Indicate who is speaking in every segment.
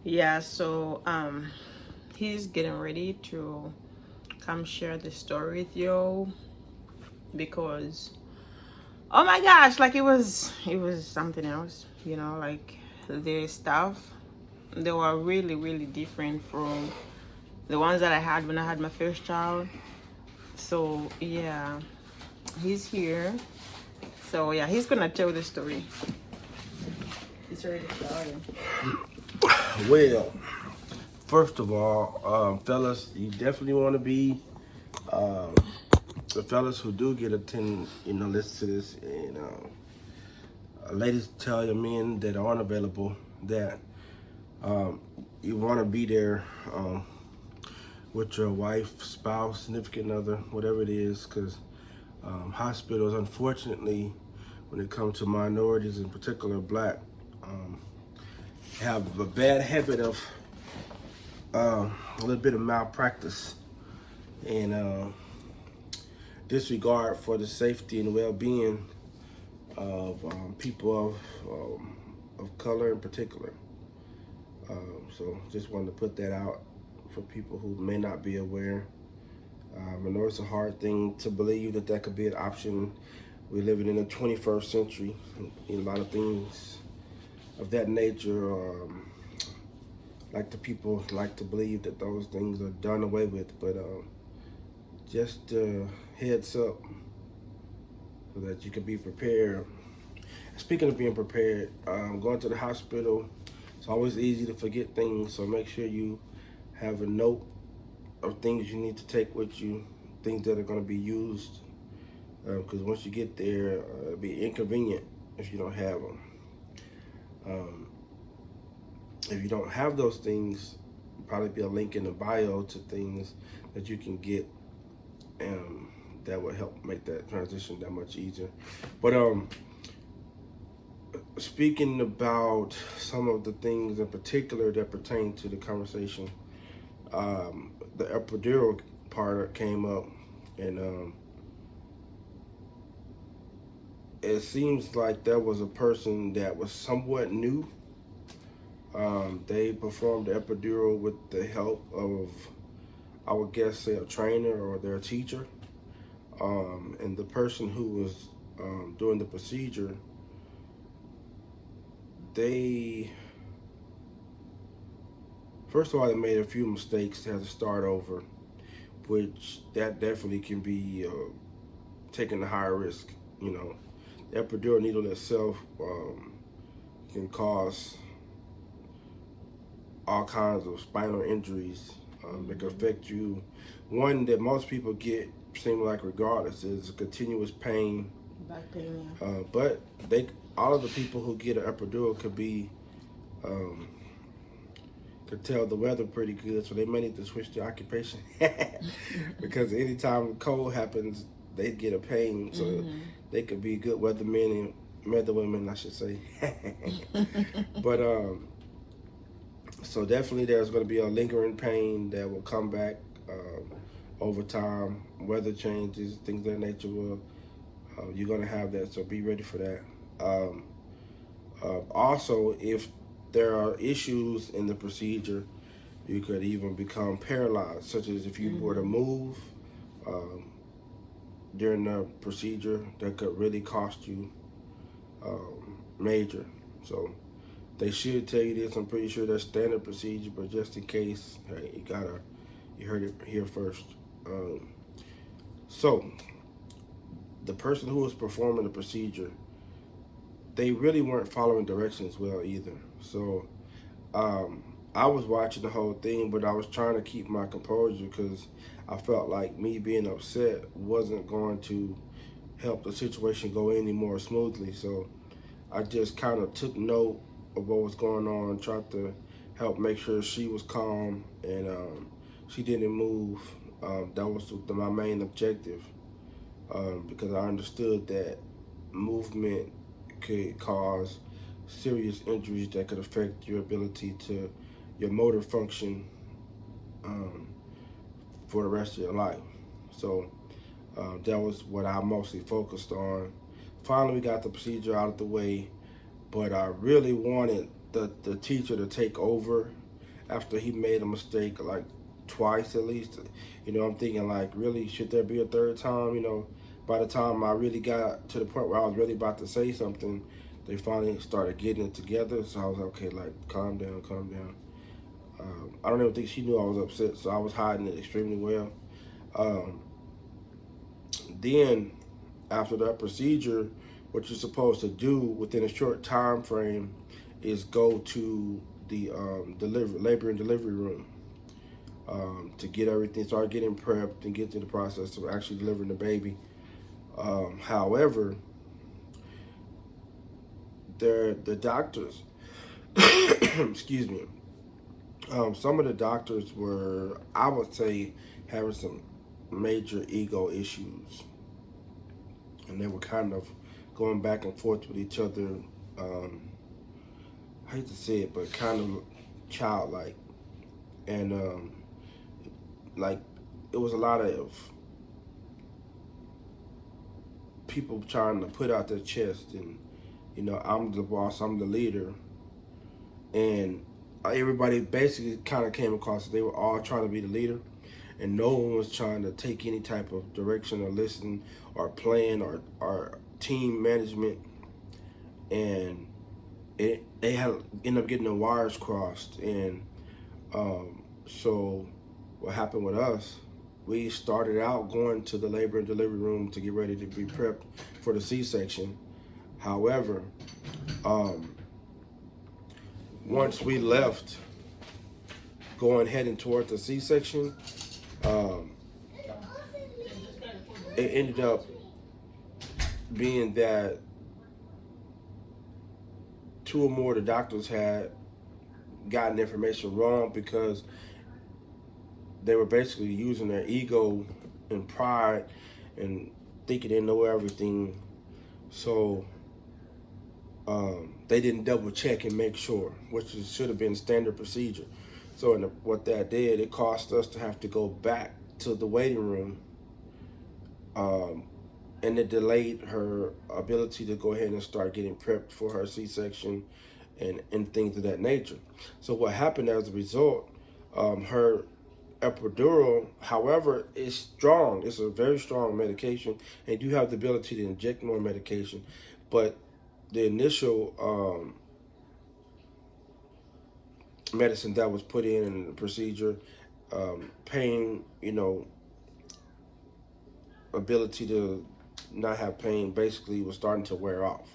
Speaker 1: Yeah, so he's getting ready to come share the story with you because oh my gosh, like it was something else, like the stuff they were really really different from the ones that I had when I had my first child. So yeah, he's here. So yeah, he's gonna tell the story. He's already started.
Speaker 2: Well, first of all, fellas, you definitely want to be the fellas who do get attend, listen to this, and ladies, tell your men that aren't available that um, you want to be there with your wife, spouse, significant other, whatever it is, because hospitals, unfortunately, when it comes to minorities, in particular black, um, have a bad habit of a little bit of malpractice and disregard for the safety and well-being of people of color in particular. So just wanted to put that out for people who may not be aware. I know it's a hard thing to believe that that could be an option. We're living in the 21st century. A lot of things of that nature, like the people like to believe that those things are done away with. But just heads up so that you can be prepared. Speaking of being prepared, going to the hospital, it's always easy to forget things. So make sure you have a note of things you need to take with you, things that are going to be used. Because once you get there, it'll be inconvenient if you don't have them. Um, if you don't have those things, probably be a link in the bio to things that you can get, that will help make that transition that much easier. But speaking about some of the things in particular that pertain to the conversation, the epidural part came up, and it seems like there was a person that was somewhat new. They performed the epidural with the help of, I would guess, say a trainer or their teacher. And the person who was doing the procedure, they, first of all, they made a few mistakes. They had to start over, which that definitely can be taking a higher risk. The epidural needle itself can cause all kinds of spinal injuries that can affect you. One that most people get, seem like regardless, is continuous pain.
Speaker 1: Back pain, yeah.
Speaker 2: But all of the people who get an epidural um, could tell the weather pretty good, so they may need to switch their occupation because anytime cold happens, they get a pain. So they could be good weathermen and weatherwomen, I should say. But so definitely there's going to be a lingering pain that will come back over time. Weather changes, things of that nature will, you're going to have that, so be ready for that. Um, Also, if there are issues in the procedure, you could even become paralyzed, such as if you were to move um, during the procedure, that could really cost you major. So they should tell you this. I'm pretty sure that's standard procedure, but just in case, hey, you heard it here first. So the person who was performing the procedure, they really weren't following directions well either. So I was watching the whole thing, but I was trying to keep my composure because I felt like me being upset wasn't going to help the situation go any more smoothly. So I just kind of took note of what was going on, tried to help make sure she was calm and she didn't move. That was my main objective, because I understood that movement could cause serious injuries that could affect your ability to your motor function um, for the rest of your life. So that was what I mostly focused on. Finally, we got the procedure out of the way, but I really wanted the teacher to take over after he made a mistake like twice at least. I'm thinking like, really, should there be a third time? By the time I really got to the point where I was really about to say something, they finally started getting it together. So I was like, okay, like, calm down, calm down. I don't even think she knew I was upset, so I was hiding it extremely well. Um, then, after that procedure, what you're supposed to do within a short time frame is go to the labor and delivery room to get everything, start getting prepped and get to the process of actually delivering the baby. However, the doctors, excuse me, some of the doctors were, I would say, having some major ego issues, and they were kind of going back and forth with each other. I hate to say it, but kind of childlike, and like it was a lot of people trying to put out their chest, and I'm the boss, I'm the leader, and everybody basically kind of came across they were all trying to be the leader, and no one was trying to take any type of direction or listen or plan or team management, and they had ended up getting the wires crossed, and so what happened with us, we started out going to the labor and delivery room to get ready to be prepped for the C-section. However, once we left, heading toward the C-section, it ended up being that two or more of the doctors had gotten information wrong because they were basically using their ego and pride and thinking they know everything. So they didn't double check and make sure, which should have been standard procedure. So what that did, it caused us to have to go back to the waiting room, and it delayed her ability to go ahead and start getting prepped for her C-section and things of that nature. So what happened as a result, her epidural, however, is strong. It's a very strong medication, and you have the ability to inject more medication. But the initial medicine that was put in the procedure, pain, ability to not have pain, basically was starting to wear off.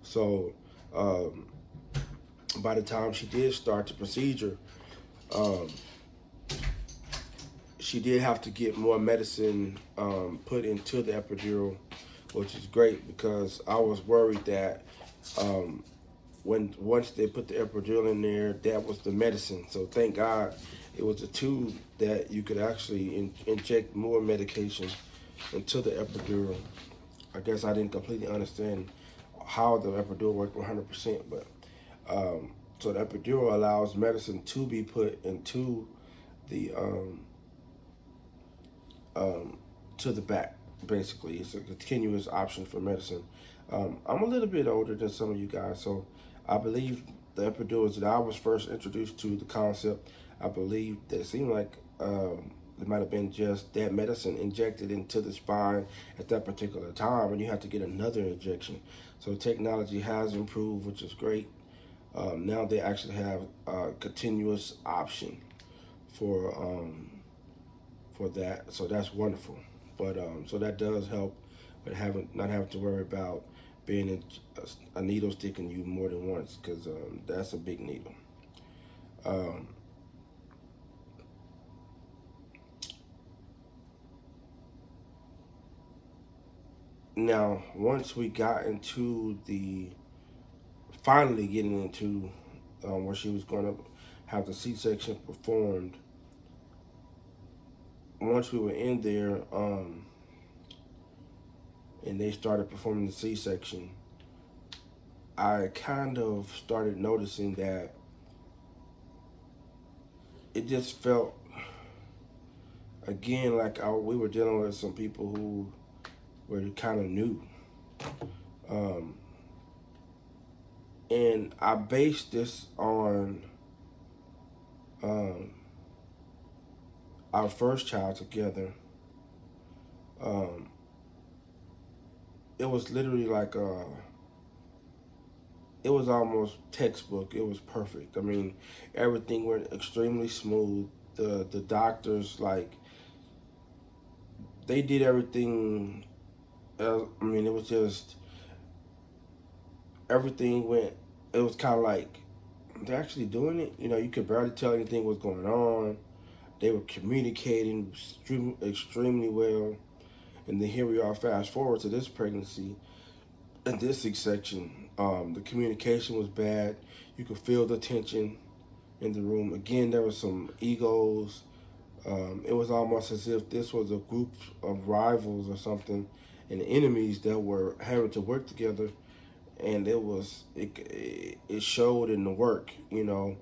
Speaker 2: So by the time she did start the procedure, she did have to get more medicine put into the epidural, which is great because I was worried that once they put the epidural in there, that was the medicine. So thank God it was a tube that you could actually inject more medication into the epidural. I guess I didn't completely understand how the epidural worked 100%, but so the epidural allows medicine to be put into the to the back. Basically, it's a continuous option for medicine. I'm a little bit older than some of you guys, so I believe the epidurals that I was first introduced to the concept, I believe that it seemed like it might have been just that medicine injected into the spine at that particular time, and you have to get another injection. So technology has improved, which is great. Now they actually have a continuous option for that, so that's wonderful. But so that does help, but not having to worry about being a needle sticking you more than once, because that's a big needle. Now, once we got into finally getting into where she was going to have the C-section performed, once we were in there and they started performing the C-section, I kind of started noticing that it just felt, again, like we were dealing with some people who were kind of new. And I based this on our first child together, it was literally like it was almost textbook. It was perfect. I mean, everything went extremely smooth. The doctors, like, they did everything. I mean, it was just everything went. It was kind of like they're actually doing it. You know, you could barely tell anything was going on. They were communicating extremely well. And then here we are, fast forward to this pregnancy and this C-section. The communication was bad. You could feel the tension in the room. Again, there was some egos. It was almost as if this was a group of rivals or something and enemies that were having to work together. And it showed in the work, you know.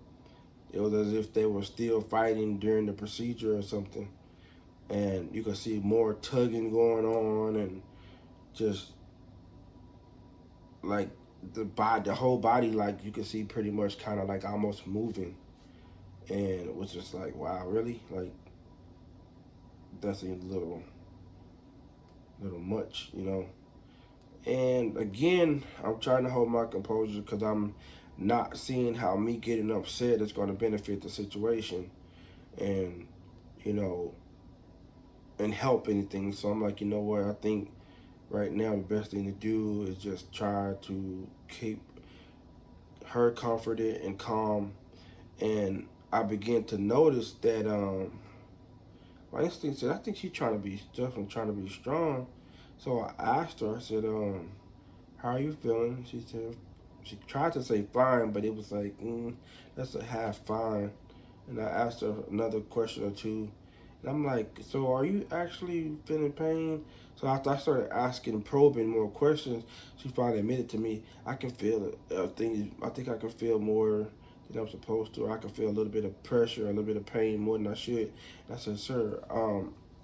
Speaker 2: It was as if they were still fighting during the procedure or something. And you could see more tugging going on and just like the whole body, like you could see pretty much kind of like almost moving. And it was just like, wow, really? Like, that seems a little much, you know. And again, I'm trying to hold my composure because I'm not seeing how me getting upset is going to benefit the situation and, you know, and help anything. So I'm like, you know what? I think right now the best thing to do is just try to keep her comforted and calm. And I began to notice that my instinct said, I think she's definitely trying to be strong. So I asked her, I said, how are you feeling? She said, she tried to say fine, but it was like, that's a half fine. And I asked her another question or two. And I'm like, so are you actually feeling pain? So after I started asking, probing more questions, she finally admitted to me, I can feel it. I think I can feel more than I'm supposed to. I can feel a little bit of pressure, a little bit of pain more than I should. And I said, sir,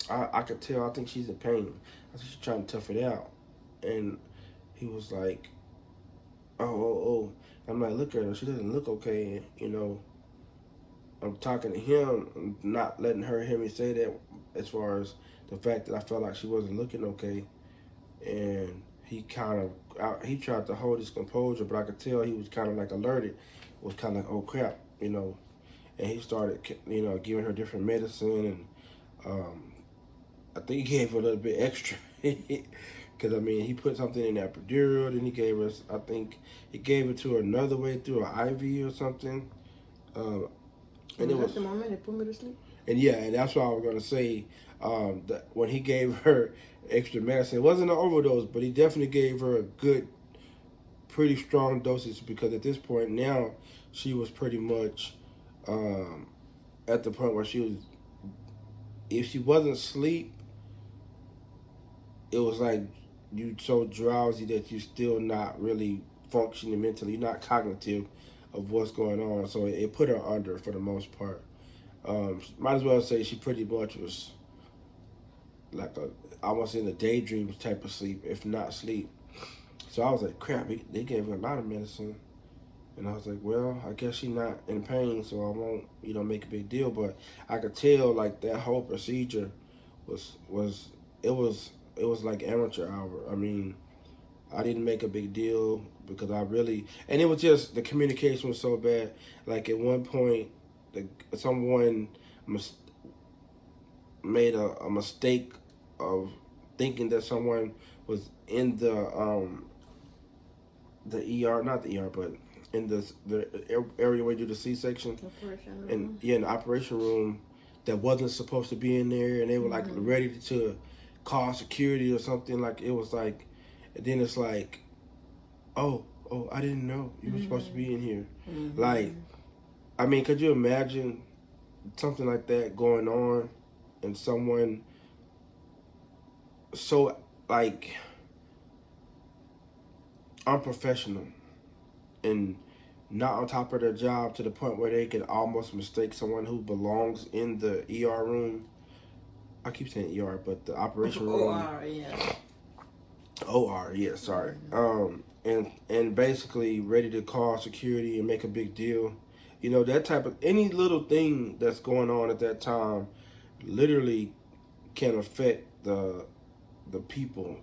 Speaker 2: I could tell, I think she's in pain. I said, she's trying to tough it out. And he was like, oh. I'm like, look at her. She doesn't look okay. You know, I'm talking to him, not letting her hear me say that as far as the fact that I felt like she wasn't looking okay. And he he tried to hold his composure, but I could tell he was kind of like alerted. It was kind of like, oh crap, you know. And he started, you know, giving her different medicine. And I think he gave her a little bit extra. Because, I mean, he put something in that epidural, then he gave us, I think, he gave it to her another way through an IV or something.
Speaker 1: And it was the moment they put me to sleep.
Speaker 2: And yeah, and that's what I was gonna say. That when he gave her extra medicine, it wasn't an overdose, but he definitely gave her a good, pretty strong dosage because at this point now she was pretty much at the point where she was. If she wasn't asleep, it was like you so drowsy that you're still not really functioning mentally. You're not cognitive of what's going on. So it put her under for the most part. Might as well say she pretty much was like almost in a daydream type of sleep, if not sleep. So I was like, crap, they gave her a lot of medicine. And I was like, well, I guess she's not in pain, so I won't, you know, make a big deal. But I could tell like that whole procedure was like amateur hour. I mean, I didn't make a big deal because and it was just the communication was so bad. Like at one point, someone made a mistake of thinking that someone was in the ER, not the ER, but in the area where you do the C-section, and in the operation room that wasn't supposed to be in there, and they were like ready to call security or something. Like it was like, and then it's like, oh, I didn't know you were supposed to be in here. Like, I mean, could you imagine something like that going on, and someone so like unprofessional and not on top of their job to the point where they could almost mistake someone who belongs in the ER room. I keep saying ER, but the operation room.
Speaker 1: OR, yeah.
Speaker 2: OR, yeah, sorry. And basically ready to call security and make a big deal. You know, that type of any little thing that's going on at that time literally can affect the people,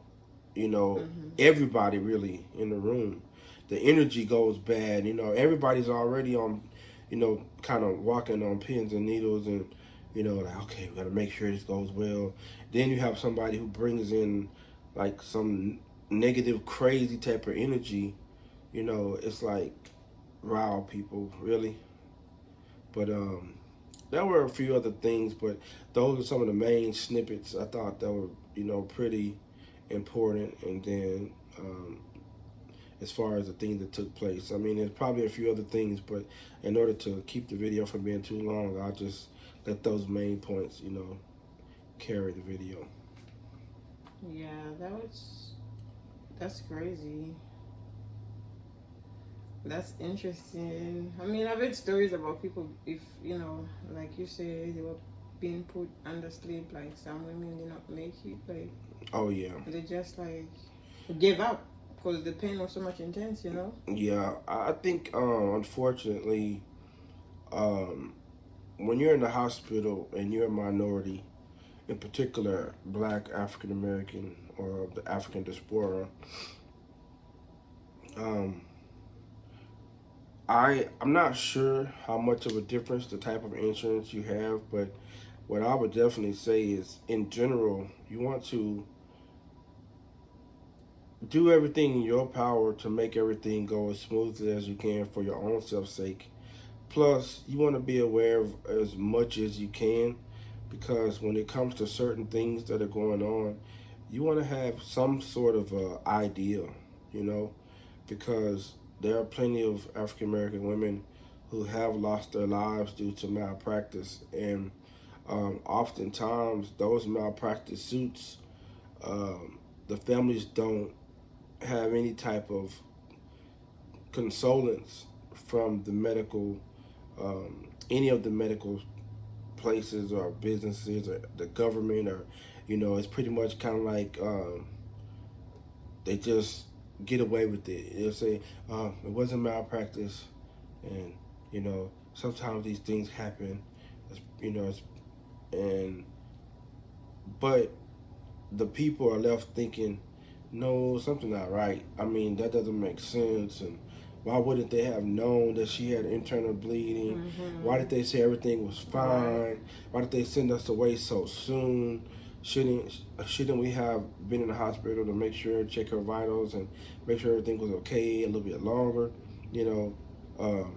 Speaker 2: you know,
Speaker 1: Mm-hmm.
Speaker 2: everybody really in the room. The energy goes bad, you know, everybody's already on, you know, kind of walking on pins and needles and, you know, like, okay, we got to make sure this goes well. Then you have somebody who brings in like some negative, crazy type of energy, you know, it's like, wow, people, really? But there were a few other things, but those are some of the main snippets I thought that were, you know, pretty important. And then as far as the things that took place, I mean, there's probably a few other things, but in order to keep the video from being too long, I'll just let those main points, you know, carry the video.
Speaker 1: Yeah, that's crazy. That's interesting. I mean, I've heard stories about people, if you know, like you say, they were being put under sleep. Like some women did not make it. Like
Speaker 2: Oh yeah,
Speaker 1: they just like gave up because the pain was so much intense. You know.
Speaker 2: yeah. I think unfortunately, um, when you're in the hospital and you're a minority, in particular Black African American or the African diaspora, um, I'm not sure how much of a difference the type of insurance you have, but what I would definitely say is, in general, you want to do everything in your power to make everything go as smoothly as you can for your own self's sake. Plus, you want to be aware of as much as you can, because when it comes to certain things that are going on, you want to have some sort of idea, you know, because there are plenty of African American women who have lost their lives due to malpractice, and oftentimes those malpractice suits, the families don't have any type of consolence from the medical, any of the medical places or businesses or the government, or you know, it's pretty much kind of like they just get away with it. They'll say it wasn't malpractice, and you know, sometimes these things happen. You know, and but the people are left thinking, no, something not right. I mean, that doesn't make sense. And why wouldn't they have known that she had internal bleeding? Why did
Speaker 1: Mm-hmm.
Speaker 2: they say everything was
Speaker 1: Right.
Speaker 2: fine? Why did they send us away so soon? Shouldn't we have been in the hospital to make sure, check her vitals, and make sure everything was okay a little bit longer? You know,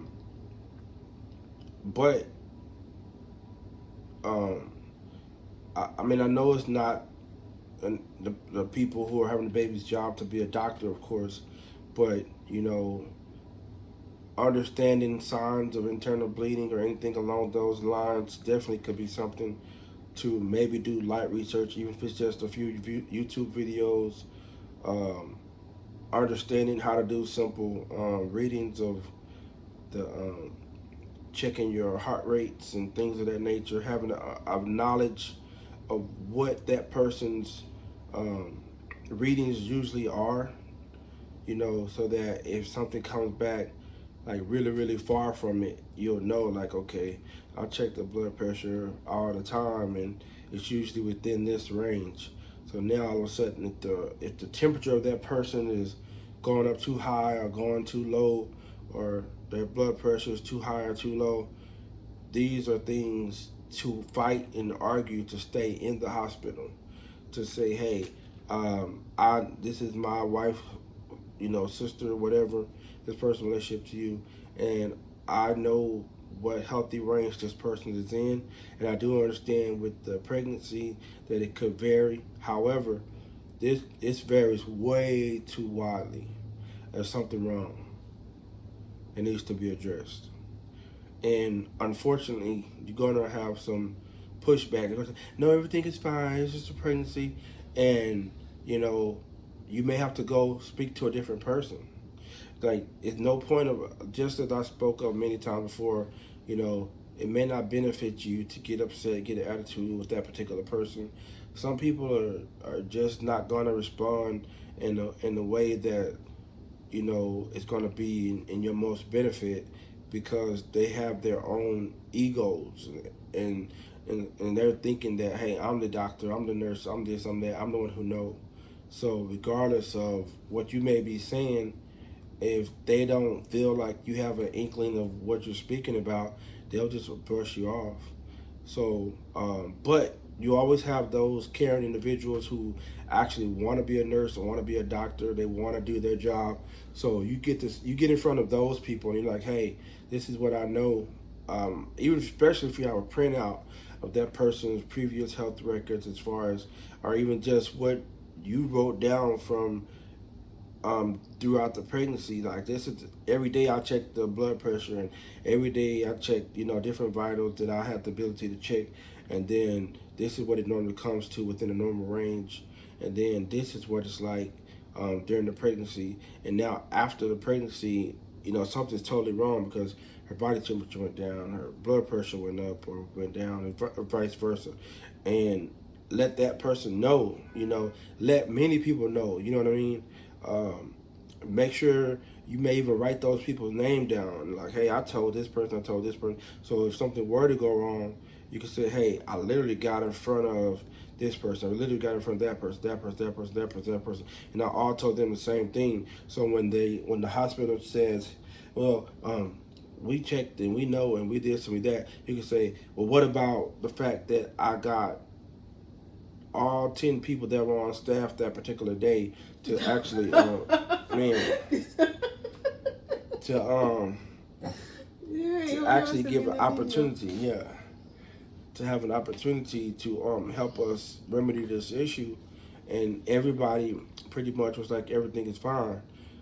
Speaker 2: but um, I mean, I know it's not the people who are having the baby's job to be a doctor, of course, but you know, understanding signs of internal bleeding or anything along those lines definitely could be something to maybe do light research, even if it's just a few YouTube videos. Um, Understanding how to do simple readings of the checking your heart rates and things of that nature, having a knowledge of what that person's um, readings usually are, you know, so that if something comes back like really, really far from it, you'll know, like, okay, I check the blood pressure all the time and it's usually within this range. So now all of a sudden, if the temperature of that person is going up too high or going too low, or their blood pressure is too high or too low, these are things to fight and argue to stay in the hospital. To say, hey, I this is my wife, you know, sister, whatever, this person's relationship to you, and I know what healthy range this person is in, and I do understand with the pregnancy that it could vary. However, this varies way too widely. There's something wrong. It needs to be addressed. And unfortunately, you're gonna have some pushback. They're gonna say, no, everything is fine. It's just a pregnancy, and you know, you may have to go speak to a different person. Like, it's no point of, just as I spoke of many times before, you know, it may not benefit you to get upset, get an attitude with that particular person. Some people are just not gonna respond in a way that, you know, is gonna be in your most benefit. because they have their own egos, and and they're thinking that, hey, I'm the doctor, I'm the nurse, I'm this, I'm that, I'm the one who know. So regardless of what you may be saying, if they don't feel like you have an inkling of what you're speaking about, they'll just brush you off. So, but you always have those caring individuals who actually want to be a nurse or want to be a doctor. They want to do their job. So you get this, you get in front of those people, and you're like, hey, this is what I know. Even especially if you have a printout of that person's previous health records, as far as, or even just what you wrote down from throughout the pregnancy. Like, this is every day I check the blood pressure, and every day I check, different vitals that I have the ability to check, and then this is what it normally comes to within a normal range, and then this is what it's like during the pregnancy, and now after the pregnancy, something's totally wrong because her body temperature went down, her blood pressure went up or went down, and vice versa, and let that person know, let many people know, you know what I mean? Um, Make sure you may even write those people's name down. Like, hey, I told this person, I told this person. So if something were to go wrong, you can say, hey, I literally got in front of this person. I literally got in front of that person, that person, that person, that person, that person. And I all told them the same thing. So when the hospital says, well, we checked and we know and we this and we that, you can say, well, what about the fact that I got all 10 people that were on staff that particular day to actually, man, to
Speaker 1: Yeah,
Speaker 2: to
Speaker 1: you
Speaker 2: actually
Speaker 1: send me
Speaker 2: give an
Speaker 1: the video.
Speaker 2: opportunity, yeah, to have an opportunity to help us remedy this issue, and everybody pretty much was like everything is fine.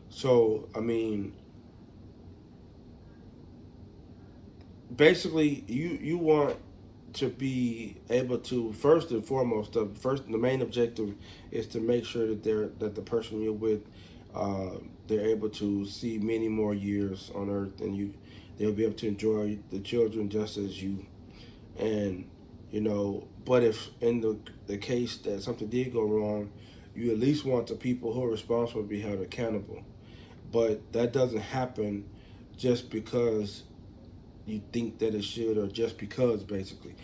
Speaker 2: So I mean, basically, you want to be able to, first and foremost, the main objective is to make sure that the person you're with, they're able to see many more years on earth, and they'll be able to enjoy the children just as you. And but if in the case that something did go wrong, you at least want the people who are responsible to be held accountable. But that doesn't happen just because you think that it should, or just because, basically.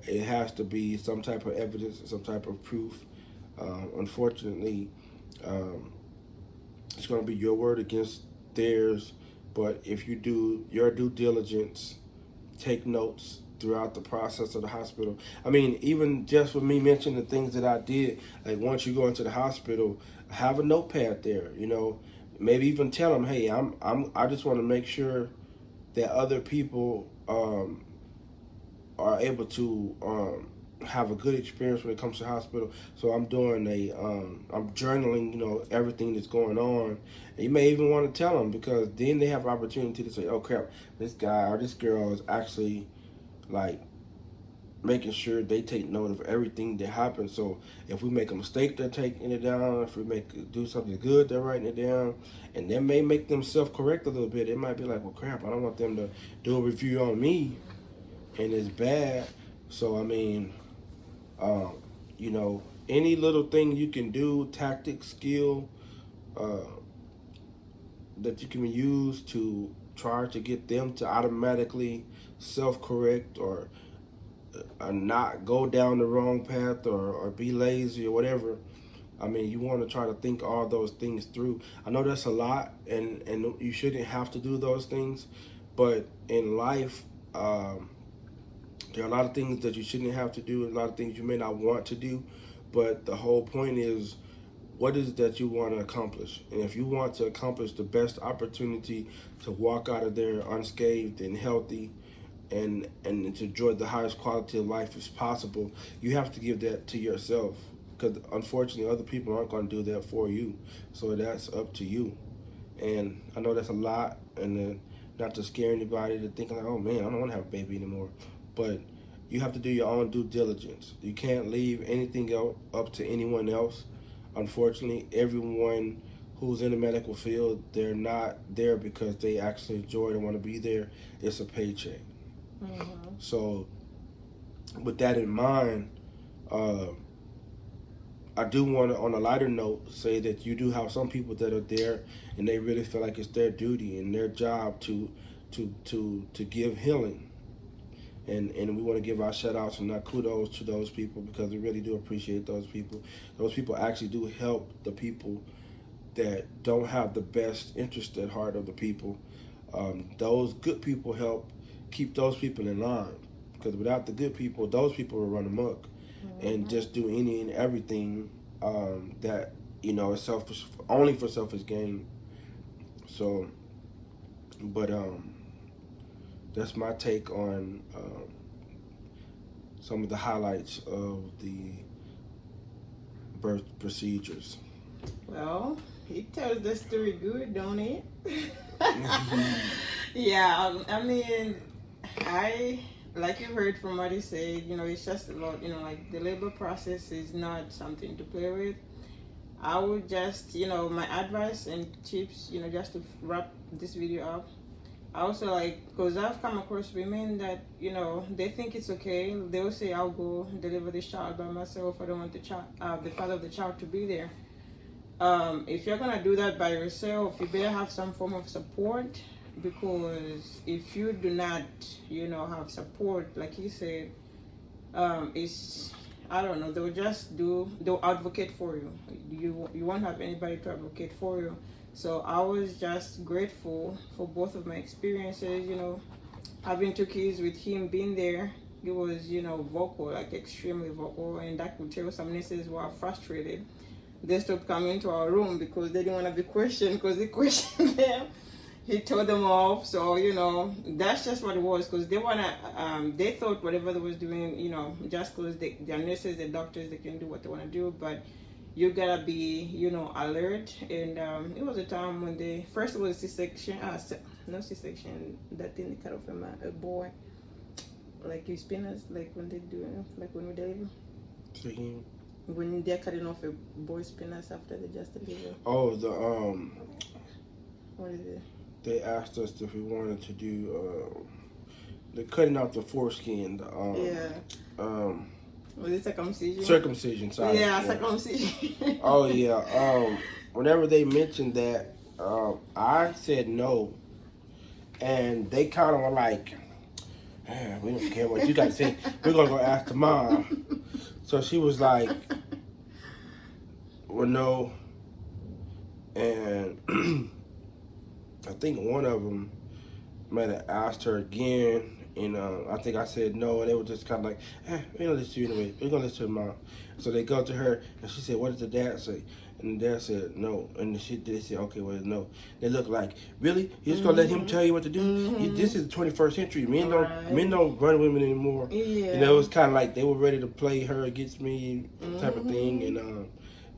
Speaker 2: It has to be some type of evidence, some type of proof. Unfortunately, um, it's going to be your word against theirs. But if you do your due diligence, take notes throughout the process of the hospital. I mean, even just for me mentioning the things that I did, like once you go into the hospital, have a notepad there. Maybe even tell them, hey, I just want to make sure that other people are able to have a good experience when it comes to hospital. So I'm doing I'm journaling, everything that's going on. And you may even want to tell them, because then they have an opportunity to say, oh crap, this guy or this girl is actually like making sure they take note of everything that happens. So if we make a mistake, they're taking it down. If we do something good, they're writing it down, and that may make them self-correct a little bit. It might be like, well, crap, I don't want them to do a review on me, and it's bad. So I mean, um, any little thing you can do, tactic, skill, uh, that you can use to try to get them to automatically self-correct, or not go down the wrong path, or be lazy or whatever. I mean, you want to try to think all those things through. I know that's a lot, and you shouldn't have to do those things, but in life, there are a lot of things that you shouldn't have to do, a lot of things you may not want to do, but the whole point is, what is it that you want to accomplish? And if you want to accomplish the best opportunity to walk out of there unscathed and healthy, and to enjoy the highest quality of life as possible, you have to give that to yourself. Because unfortunately, other people aren't going to do that for you. So that's up to you. And I know that's a lot, and not to scare anybody to think like, oh man, I don't want to have a baby anymore. But you have to do your own due diligence. You can't leave anything else up to anyone else. Unfortunately, everyone who's in the medical field, they're not there because they actually enjoy it and want to be there. It's a paycheck.
Speaker 1: Mm-hmm.
Speaker 2: So, with that in mind, uh, I do want to, on a lighter note, say that you do have some people that are there, and they really feel like it's their duty and their job to to give healing. And we want to give our shout outs and our kudos to those people, because we really do appreciate those people. Those people actually do help the people that don't have the best interest at heart of the people. Those good people help keep those people in line, because without the good people, those people will run amok and just do any and everything that is selfish, only for selfish gain. So, but that's my take on some of the highlights of the birth procedures.
Speaker 1: Well, he tells the story good, don't he? Yeah, I mean, I like you heard from what he said. It's just a lot. Like the labor process is not something to play with. I would just, my advice and tips, just to wrap this video up. I also because I've come across women that, they think it's okay. They'll say, I'll go deliver this child by myself. I don't want the father of the child to be there. If you're gonna do that by yourself, you better have some form of support, because if you do not, have support, like he said, it's, I don't know, they'll advocate for you. You won't have anybody to advocate for you. So I was just grateful for both of my experiences, having 2 kids with him being there. He was, vocal, like extremely vocal, and that could tell some nurses were frustrated. They stopped coming to our room because they didn't want to be questioned, because they questioned them. He told them off. So, that's just what it was, because they thought whatever they was doing, just because they're nurses, they're doctors, they can do what they want to do. But you gotta be, alert. And it was a time when first it was C-section, no C-section, that thing they cut off a boy, like you spinners, like when they do, like when we deliver. When they're cutting off a boy's penis after they just deliver.
Speaker 2: Oh,
Speaker 1: what is it?
Speaker 2: They asked us if we wanted to do the cutting out the foreskin.
Speaker 1: Was it circumcision?
Speaker 2: Circumcision, sorry.
Speaker 1: Yeah, circumcision.
Speaker 2: Oh yeah. Whenever they mentioned that, I said no, and they kind of were like, "We don't care what you guys say. We're gonna go ask the mom." So she was like, well, no. And I think one of them might have asked her again. And I think I said no. And they were just kind of like, we're going to listen to you anyway. We're going to listen to the mom. So they go to her, and she said, what did the dad say? And the dad said no. And they said, okay, well, no. They look like, really? You're just going to let him tell you what to do? This is the 21st century. Men don't run women anymore.
Speaker 1: Yeah.
Speaker 2: It was kind of like they were ready to play her against me type of thing. And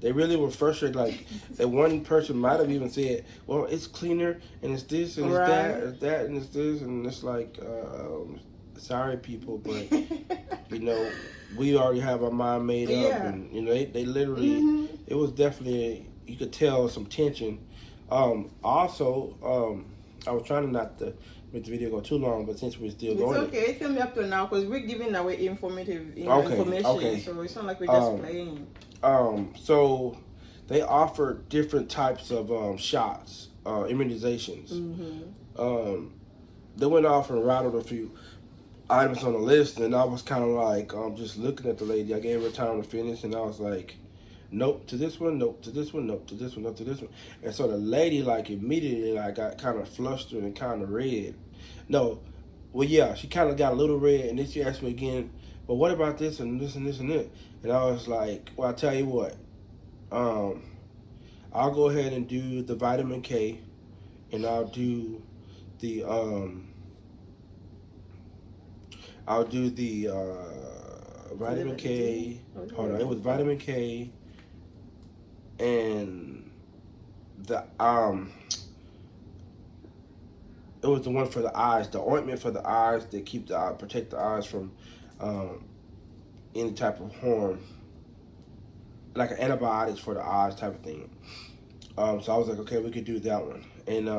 Speaker 2: they really were frustrated. Like, that one person might have even said, well, it's cleaner, and it's this, and it's that, and it's this. And it's like, sorry, people, but, we already have our mind made up.
Speaker 1: Yeah.
Speaker 2: And, they literally, it was definitely, you could tell some tension. Also, I was trying not to make the video go too long, but since we're still going.
Speaker 1: It's okay. It's going to be up to now, because we're giving away information. Okay. So it's not like we're just playing.
Speaker 2: So they offer different types of shots, immunizations. They went off and rattled a few items on the list, and I was kind of like just looking at the lady. I gave her time to finish, and I was like, nope to this one, nope to this one, nope to this one, nope to this one. And so the lady immediately got kind of flustered and kind of red. She kind of got a little red, and then she asked me again, well, what about this and this and this and this? And I was like, well, I'll tell you what, I'll go ahead and do the vitamin K, and I'll do the vitamin K. Hold on, it was vitamin K, and the it was the one for the eyes, the ointment for the eyes that protect the eyes from any type of harm, like an antibiotics for the eyes type of thing. So I was like, okay, we could do that one. And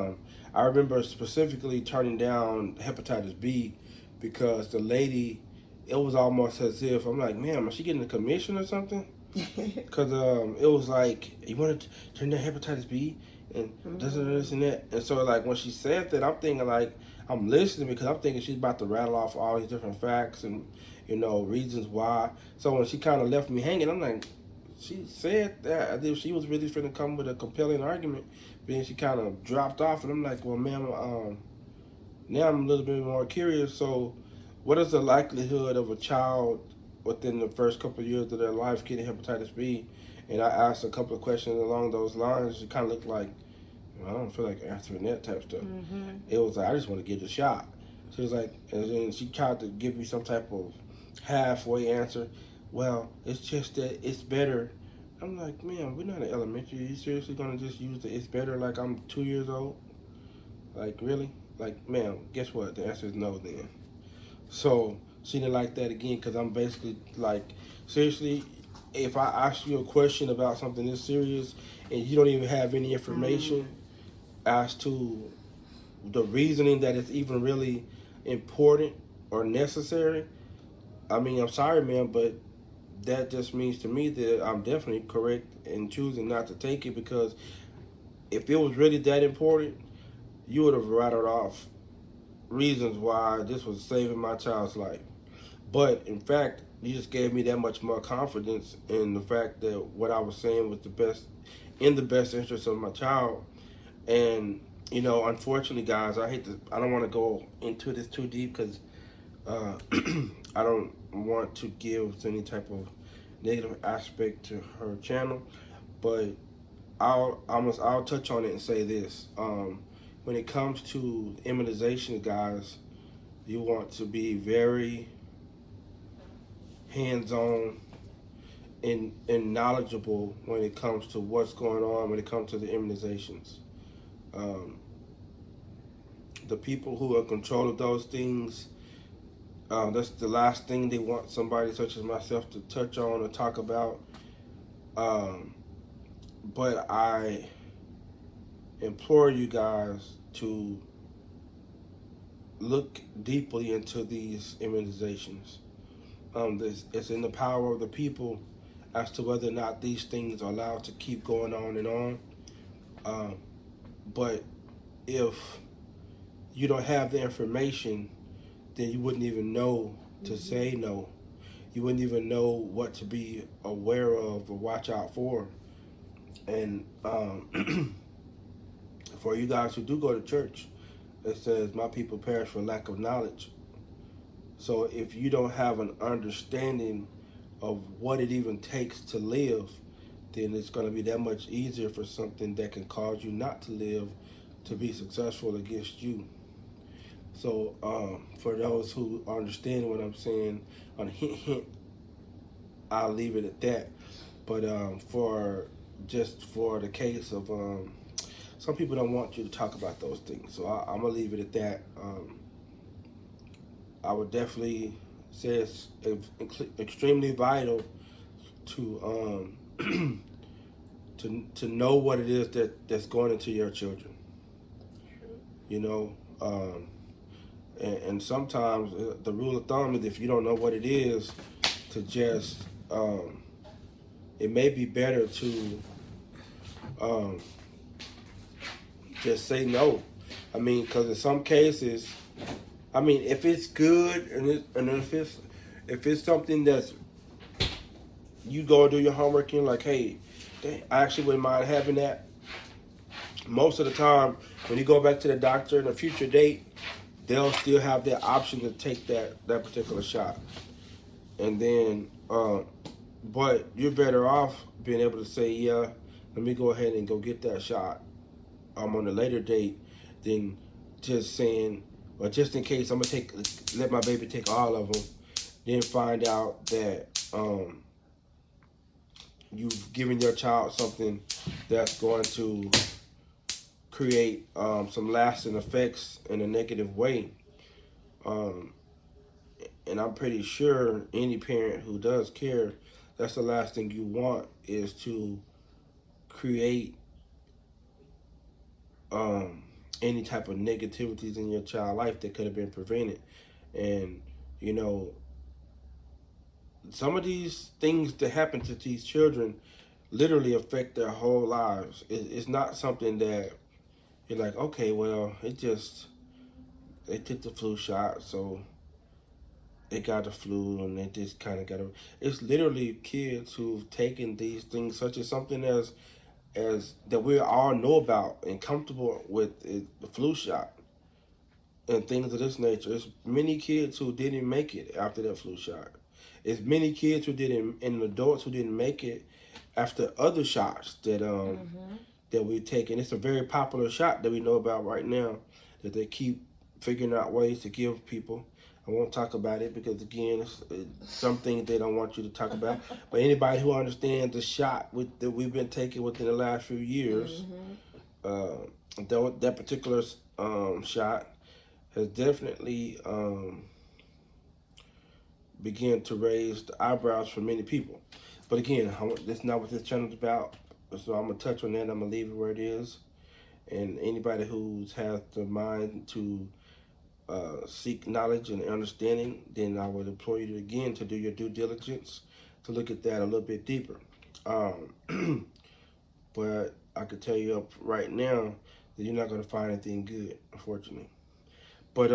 Speaker 2: I remember specifically turning down hepatitis B because the lady, it was almost as if, I'm like, ma'am, is she getting a commission or something? Because it was like, you want to turn down hepatitis B? and this and that. And so like when she said that, I'm thinking like I'm listening because I'm thinking she's about to rattle off all these different facts and reasons why. So when she kind of left me hanging, I'm like, she said that as if she was really finna come with a compelling argument, but then she kind of dropped off, and I'm like, well, ma'am, now I'm a little bit more curious. So, what is the likelihood of a child within the first couple of years of their life getting hepatitis B? And I asked a couple of questions along those lines. She kind of looked like, I don't feel like answering that type of stuff. It was like, I just want to get the shot. She was like, and then she tried to give me some type of halfway answer. Well, it's just that it's better. I'm like, man, we're not in elementary. Are you seriously going to just use the it's better like I'm 2 years old? Like, really? Like, man, guess what? The answer is no then. So she didn't like that again because I'm basically like, seriously, if I ask you a question about something this serious and you don't even have any information as to the reasoning that it's even really important or necessary, I mean, I'm sorry, man, but that just means to me that I'm definitely correct in choosing not to take it, because if it was really that important, you would have rattled off reasons why this was saving my child's life. But in fact, you just gave me that much more confidence in the fact that what I was saying was in the best interest of my child. And unfortunately, guys, I don't want to go into this too deep because I don't want to give any type of negative aspect to her channel, but I'll touch on it and say this. When it comes to immunization, guys, you want to be very hands-on and knowledgeable when it comes to what's going on when it comes to the immunizations. The people who are in control of those things, that's the last thing they want somebody such as myself to touch on or talk about. But I implore you guys to look deeply into these immunizations. It's in the power of the people as to whether or not these things are allowed to keep going on and on. But if you don't have the information, then you wouldn't even know to say no. You wouldn't even know what to be aware of or watch out for. And for you guys who do go to church, it says, my people perish for lack of knowledge. So if you don't have an understanding of what it even takes to live, then it's going to be that much easier for something that can cause you not to live to be successful against you. So for those who understand what I'm saying, on a hint, I'll leave it at that. But for the case of some people don't want you to talk about those things, so I'm gonna leave it at that. I would definitely say it's extremely vital to to know what it is that's going into your children. And sometimes the rule of thumb is if you don't know what it is, to just it may be better to just say no. I mean, because in some cases, I mean, if it's good and if it's something that's you go do your homework and like, hey, I actually wouldn't mind having that. Most of the time, when you go back to the doctor in a future date, they'll still have the option to take that particular shot. And then, but you're better off being able to say, yeah, let me go ahead and go get that shot on a later date than just saying, well, just in case I'm gonna let my baby take all of them, then find out that you've given your child something that's going to create some lasting effects in a negative way. And I'm pretty sure any parent who does care, that's the last thing you want, is to create any type of negativities in your child's life that could have been prevented. And some of these things that happen to these children literally affect their whole lives. It's not something that you're like, okay, well, they took the flu shot, so they got the flu and they just kind of got it. It's literally kids who've taken these things, such as something as that we all know about and comfortable with, the flu shot and things of this nature. It's many kids who didn't make it after that flu shot. It's many kids who didn't, and adults who didn't make it after other shots that we take. And it's a very popular shot that we know about right now that they keep figuring out ways to give people. I won't talk about it because, again, it's some things they don't want you to talk about. But anybody who understands the shot that we've been taking within the last few years, that particular shot has definitely began to raise the eyebrows for many people. But again, that's not what this channel is about. So I'm going to touch on that. I'm going to leave it where it is. And anybody who has the mind to seek knowledge and understanding, then I would implore you again to do your due diligence to look at that a little bit deeper. But I can tell you up right now that you're not going to find anything good, unfortunately. But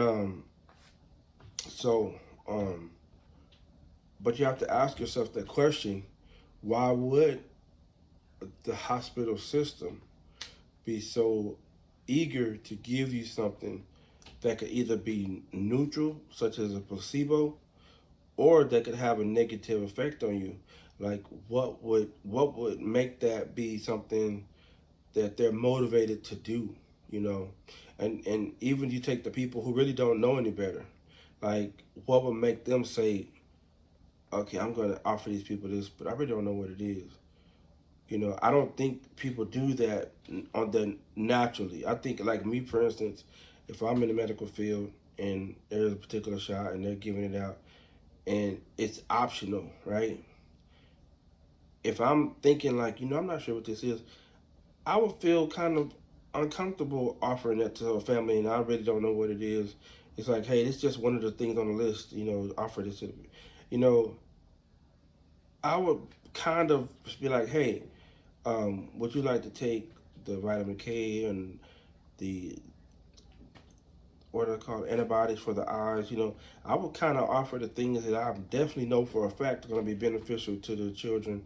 Speaker 2: but you have to ask yourself that question: why would the hospital system be so eager to give you something that could either be neutral, such as a placebo, or that could have a negative effect on you? Like, what would make that be something that they're motivated to do? You know, and even you take the people who really don't know any better. Like, what would make them say, okay, I'm going to offer these people this, but I really don't know what it is. You know, I don't think people do that on the naturally. I think, like me, for instance, if I'm in the medical field and there's a particular shot and they're giving it out and it's optional, right? If I'm thinking like, I'm not sure what this is, I would feel kind of uncomfortable offering that to a family and I really don't know what it is. It's like, hey, it's just one of the things on the list, offer this to me. I would kind of be like, hey, would you like to take the vitamin K and the what are called antibiotics for the eyes? I would kind of offer the things that I definitely know for a fact are going to be beneficial to the children.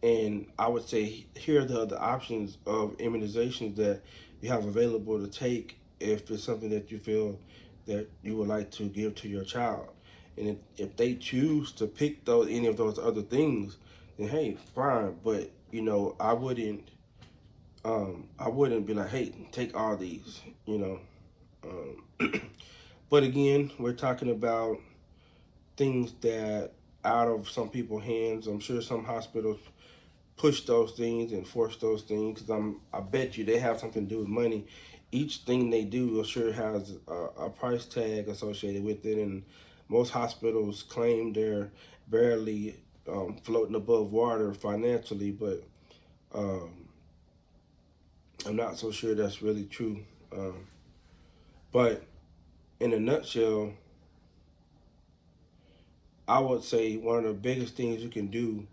Speaker 2: And I would say, here are the other options of immunizations that you have available to take if it's something that you feel that you would like to give to your child. And if they choose to pick any of those other things, then hey, fine. But I wouldn't be like, hey, take all these. But again, we're talking about things that out of some people's hands. I'm sure some hospitals push those things and force those things because I bet you they have something to do with money. Each thing they do, I'm sure, has a price tag associated with it, and most hospitals claim they're barely floating above water financially, but I'm not so sure that's really true. But in a nutshell, I would say one of the biggest things you can do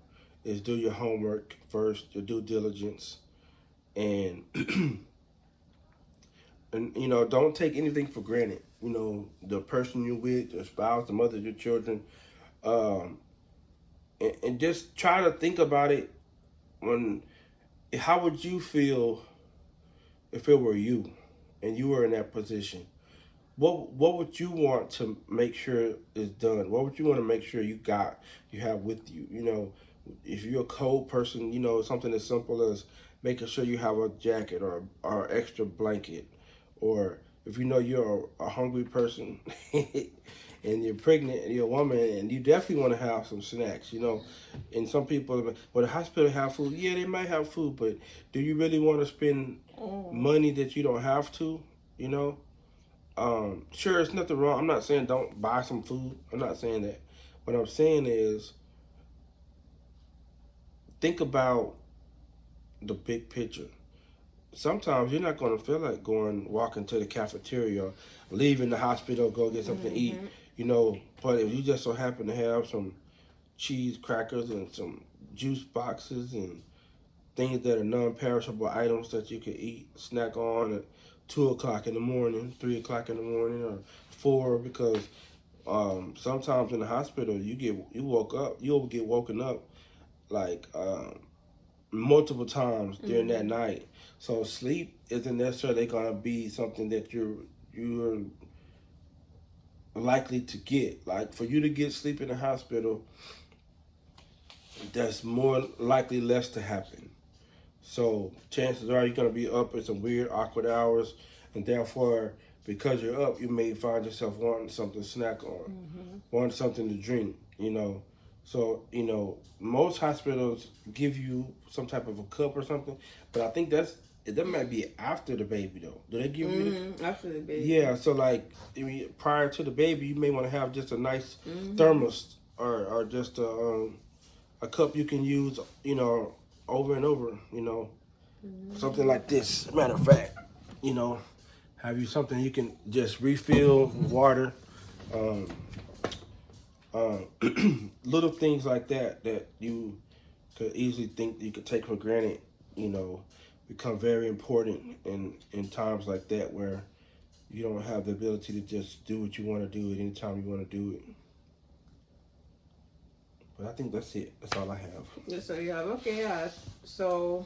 Speaker 2: is do your homework first, your due diligence, and and don't take anything for granted. The person you're with, your spouse, the mother of your children, um, and just try to think about it. How would you feel if it were you, and you were in that position? What would you want to make sure is done? What would you want to make sure you have with you? If you're a cold person, something as simple as making sure you have a jacket or extra blanket, or if you're a hungry person and you're pregnant and you're a woman and you definitely want to have some snacks, and some people, well, the hospital have food. Yeah, they might have food, but do you really want to spend money that you don't have to? Sure, it's nothing wrong. I'm not saying don't buy some food. I'm not saying that. What I'm saying is think about the big picture. Sometimes you're not going to feel like walking to the cafeteria or leaving the hospital, go get something to eat, but if you just so happen to have some cheese crackers and some juice boxes and things that are non-perishable items that you can eat, snack on at 2 o'clock in the morning, 3 o'clock in the morning, or 4, because sometimes in the hospital you'll get woken up like multiple times during that night. So sleep isn't necessarily gonna be something that you're likely to get. Like for you to get sleep in the hospital, that's more likely less to happen. So chances are you're gonna be up at some weird, awkward hours, and therefore, because you're up, you may find yourself wanting something to snack on, wanting something to drink. So most hospitals give you some type of a cup or something, but I think that might be after the baby though. Do they give you
Speaker 1: after the baby?
Speaker 2: Yeah. So like, prior to the baby, you may want to have just a nice thermos or just a cup you can use, over and over, something like this. Matter of fact, have you something you can just refill water, um, little things like that you could easily think you could take for granted, become very important in times like that where you don't have the ability to just do what you want to do at any time you want to do it. But I think that's it. That's all I have.
Speaker 1: That's all you have. Okay, yeah. So,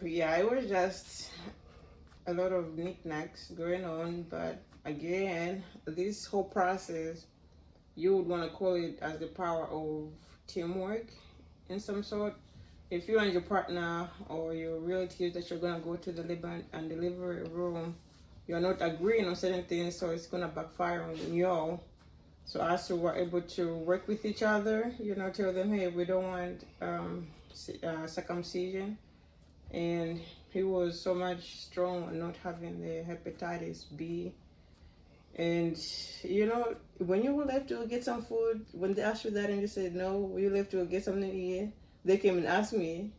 Speaker 1: yeah, it was just a lot of knickknacks going on, but again, this whole process, you would want to call it as the power of teamwork in some sort. If you and your partner or your relatives that you're gonna go to the labor and delivery room, you're not agreeing on certain things, so it's gonna backfire on you all. So as we're able to work with each other, tell them, hey, we don't want circumcision. And he was so much strong on not having the hepatitis B. And when you left to get some food, when they asked you that and you said no, you left to get something to eat, they came and asked me,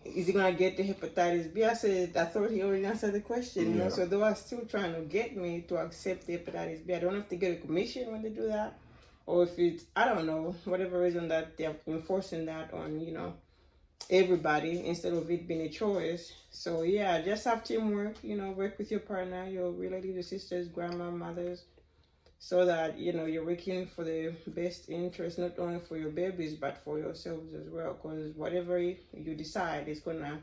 Speaker 1: is he gonna get the hepatitis B? I said, I thought he already answered the question, so they were still trying to get me to accept the hepatitis B. I don't know if they get a commission when they do that, or if it's, I don't know, whatever reason that they're enforcing that on, everybody instead of it being a choice. So yeah, just have teamwork, work with your partner, your relatives, your sisters, grandma, mothers, so that you're working for the best interest, not only for your babies but for yourselves as well, because whatever you decide is gonna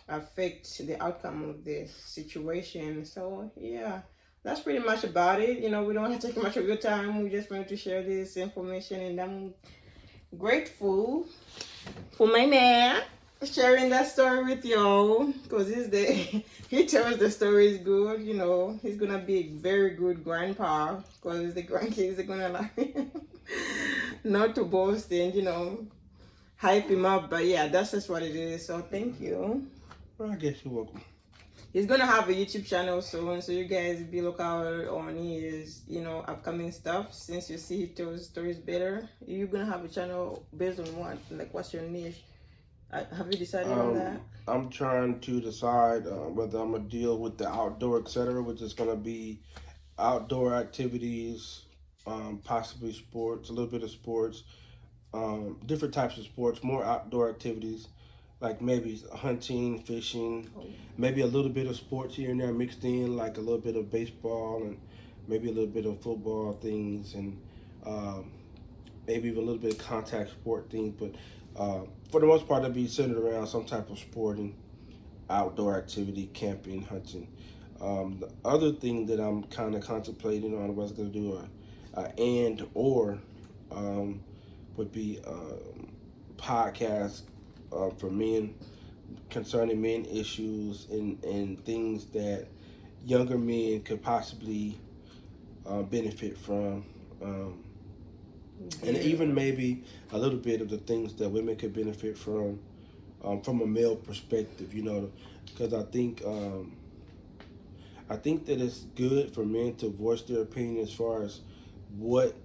Speaker 1: affect the outcome of the situation. So yeah, that's pretty much about it. We don't want to take much of your time. We just wanted to share this information, and I'm grateful for my man sharing that story with y'all, because he tells the story is good. He's gonna be a very good grandpa, because the grandkids are gonna like him. Not to boast and hype him up, but yeah, that's just what it is. So thank you.
Speaker 2: Well, I guess you're welcome.
Speaker 1: He's gonna have a YouTube channel soon, so you guys be look out on his upcoming stuff. Since you see he tells stories better, you're gonna have a channel based on what? Like, what's your niche? Have you decided on that?
Speaker 2: I'm trying to decide whether I'm gonna deal with the outdoor, etc., which is gonna be outdoor activities, possibly sports, a little bit of sports, different types of sports, more outdoor activities, like maybe hunting, fishing, maybe a little bit of sports here and there mixed in, like a little bit of baseball and maybe a little bit of football things, and maybe even a little bit of contact sport things. But for the most part, it'll be centered around some type of sporting, outdoor activity, camping, hunting. The other thing that I'm kind of contemplating on was going to do and or would be podcast for men concerning men issues and things that younger men could possibly benefit from. And even maybe a little bit of the things that women could benefit from a male perspective, because I think that it's good for men to voice their opinion as far as what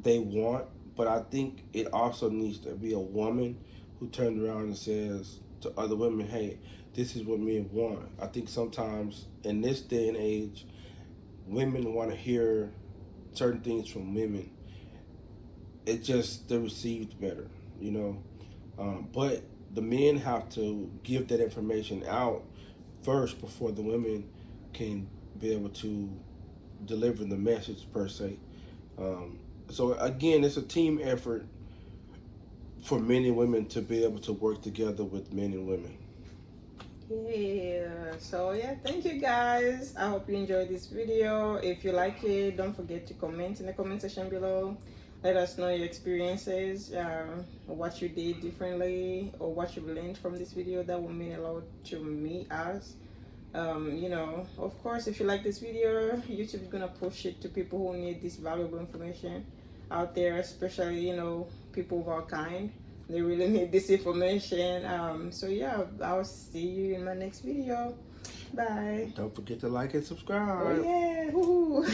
Speaker 2: they want, but I think it also needs to be a woman who turns around and says to other women, hey, this is what men want. I think sometimes in this day and age, women want to hear certain things from women. It just, they're received better, But the men have to give that information out first before the women can be able to deliver the message per se. So again, it's a team effort for men and women to be able to work together with men and women.
Speaker 1: Yeah, so yeah, thank you guys. I hope you enjoyed this video. If you like it, don't forget to comment in the comment section below. Let us know your experiences, what you did differently, or what you've learned from this video. That will mean a lot to me, us. You know, of course, if you like this video, YouTube is gonna push it to people who need this valuable information out there, especially, you know, people of our kind. They really need this information. So yeah, I'll see you in my next video. Bye.
Speaker 2: Don't forget to like and subscribe.
Speaker 1: Oh yeah. Woo-hoo.